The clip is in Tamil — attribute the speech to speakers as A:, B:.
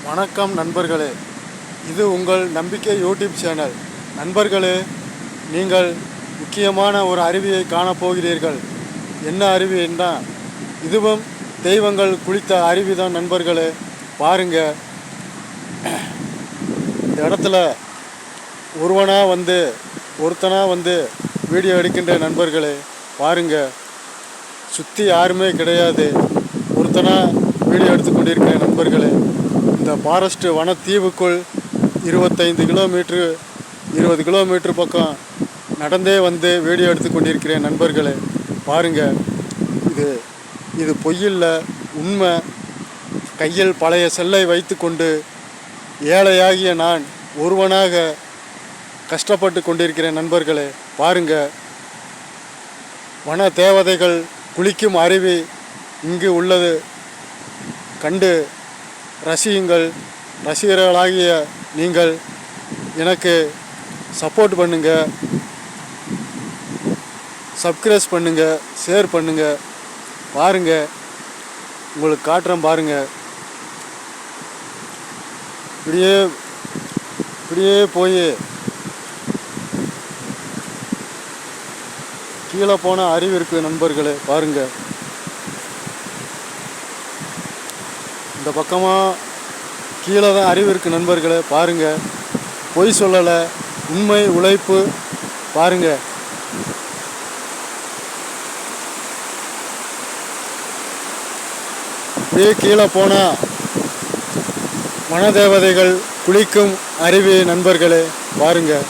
A: வணக்கம் நண்பர்களே, இது உங்கள் நம்பிக்கை யூடியூப் சேனல். நண்பர்களே, நீங்கள் முக்கியமான ஒரு அருவியை காணப்போகிறீர்கள். என்ன அருவின்னா, இதுவும் தெய்வங்கள் குளித்த அருவி தான் நண்பர்களே. பாருங்க, இந்த இடத்துல ஒருத்தனா வந்து வீடியோ எடுக்கின்ற நண்பர்களே. பாருங்க, சுற்றி யாருமே கிடையாது. ஒருத்தனா வீடியோ எடுத்து கொண்டிருக்கிற நண்பர்களே. இந்த ஃபாரஸ்ட் வனத்தீவுக்குள் 20 கிலோமீட்டர் பக்கம் நடந்தே வந்து வீடியோ எடுத்து கொண்டிருக்கிறேன் நண்பர்களே. பாருங்கள், இது பொய்யில்ல, உண்மை. கையில் பழைய செல்லை வைத்து கொண்டு ஏழையாகிய நான் ஒருவனாக கஷ்டப்பட்டு கொண்டிருக்கிறேன் நண்பர்களே. பாருங்கள், வன தேவதைகள் குளிக்கும் அருவி இங்கு உள்ளது. கண்டு ரசியுங்கள். ரசிகர்களாகிய நீங்கள் எனக்கு சப்போர்ட் பண்ணுங்கள், சப்ஸ்கிரைப் பண்ணுங்கள், ஷேர் பண்ணுங்கள். பாருங்கள், உங்களுக்கு காட்டுறேன் பாருங்கள். இப்படியே போய் கீழே போன அருவி இருக்குது நண்பர்களே. பாருங்கள், இந்த பக்கமாக கீழே தான் அருவி இருக்குது நண்பர்களே. பாருங்கள், பொய் சொல்லலை, உண்மை உழைப்பு. பாருங்கள், இப்படியே கீழே போனால் வனதேவதைகள் குளிக்கும் அருவி நண்பர்களே. பாருங்கள்.